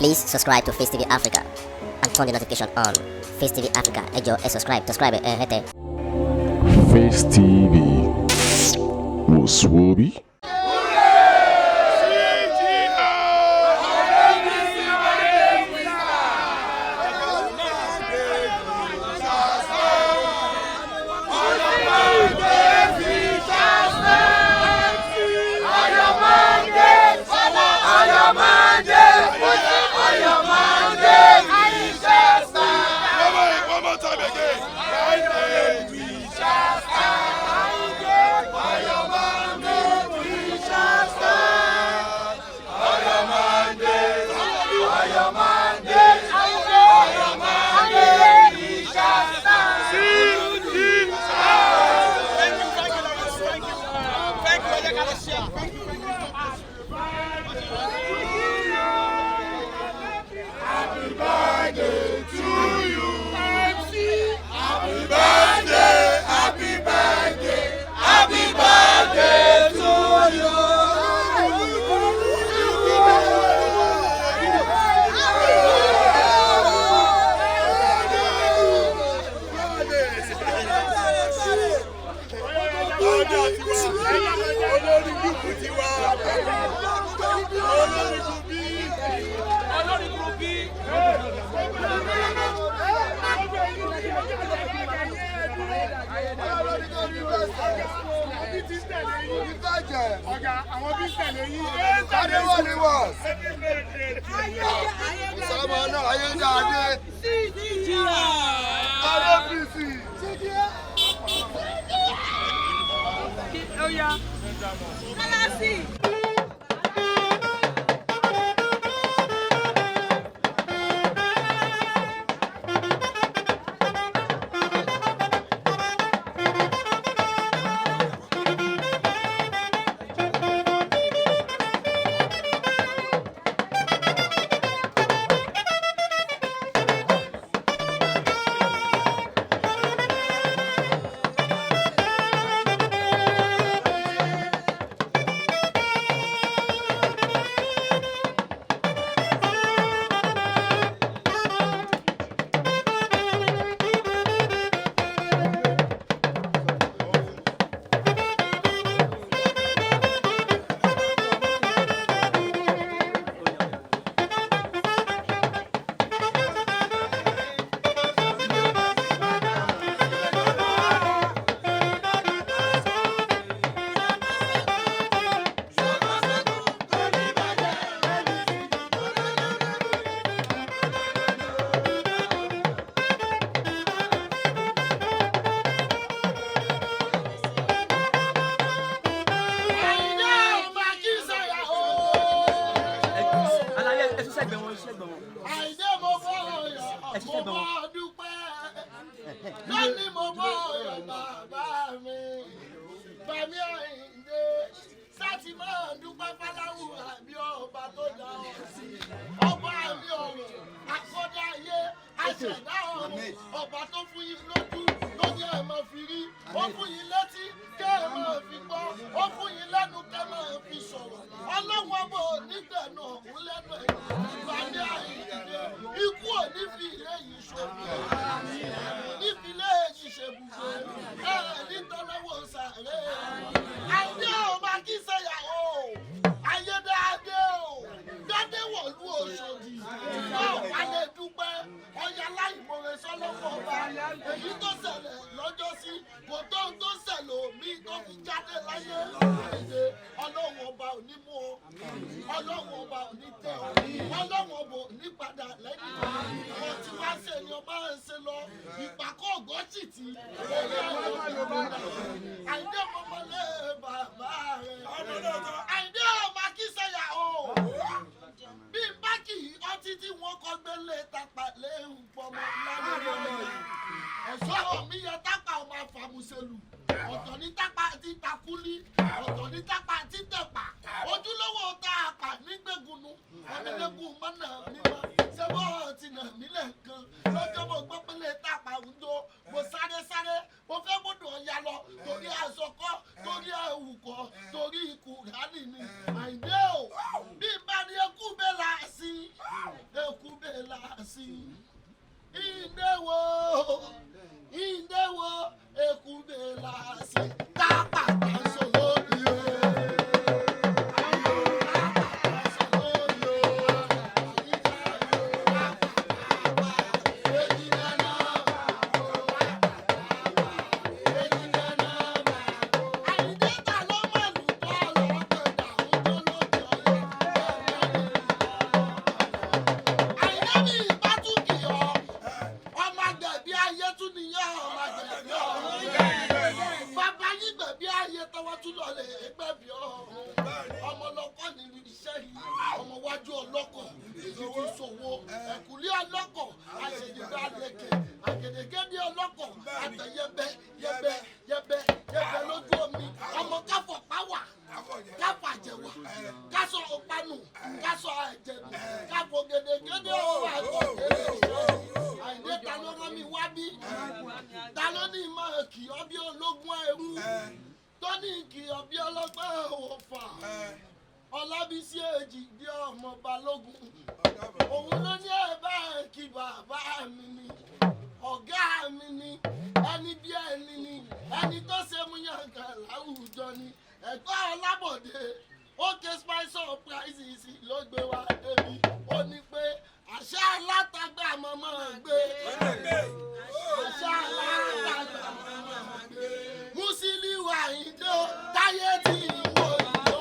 Please subscribe to Facetv Africa and turn the notification on. Facetv Africa, ẹ jọ̀ọ́, subscribe, hete. Face TV was Swoby. sí ìdẹ́wò èkúbẹ̀ làásì kápá sọ̀rọ̀ yìí. Ọlábísí èjì bí ọmọ balógun òun ló ní ẹ̀bá kí bàbá mi ni ọ̀gá mi ni ẹni bí ẹni ni ẹni tó ṣe mú yàgà láwùjọ ni ẹ̀gbọ́n Ọlábọ̀dé ókè spice of prices ló gbé wá débi ó ní pé àṣà alátagbà mọ́mọ́ gbé àṣà alátagbà mọ́mọ́ gbé Musiliu Àyìndé táyé tí ìwọ ìjọ.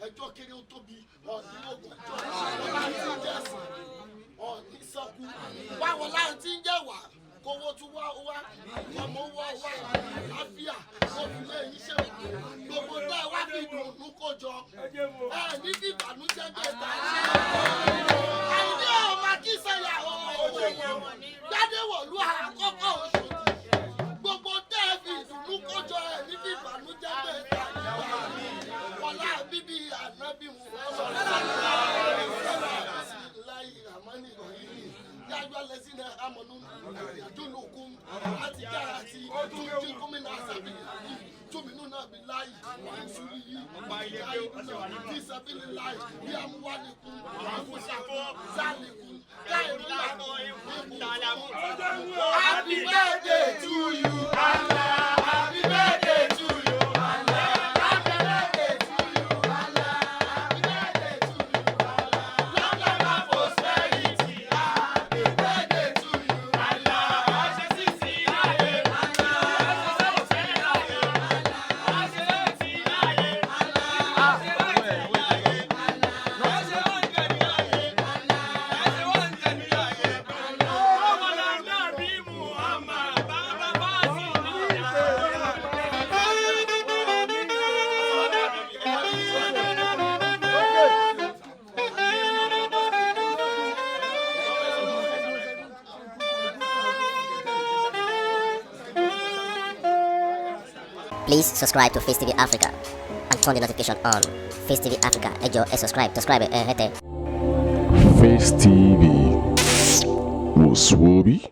Ẹjọ́ kéré ó tóbi ọ̀ní ogun ọ̀ní sọ́kù báwo láti ti ń jẹ́ wà kówó tún wá ọmọ wá àlàáfíà òfìlẹ iṣẹ́ gbogbo tẹ wá fi dùnú kó jọ ẹ ní bí ìbànújẹ́ gbé ta àìní ọmọ akínsẹyà ọmọ òwe gbadewọlú àkọ́kọ́ Òṣòdì gbogbo tẹ fi dùnú kó jọ ẹ ní bí ìbànújẹ́ gbé ta. láì àmọ́ni ìròyìn yájú alẹ́sìn náà amọ̀nù àjọlùkún láti jára àti túnjí gómìnà àṣàbí túnmínú náà bí láì ìṣúrí yìí láì bí sàbílì láì bí amúwálẹ̀kún àmúṣàkó sálẹ̀kún káìrí làkọ̀ Happy birthday to you, Allah. Happy birthday to you, Allah. Happy birthday to you, Allah. Happy birthday to you, Allah. Long life and prosperity. Happy birthday to you, Allah. Please subscribe to Face TV Africa and turn the notification on. Face TV Africa, ẹ jọ̀ọ́ ẹ subscribe, hete. Face TV was Swoby.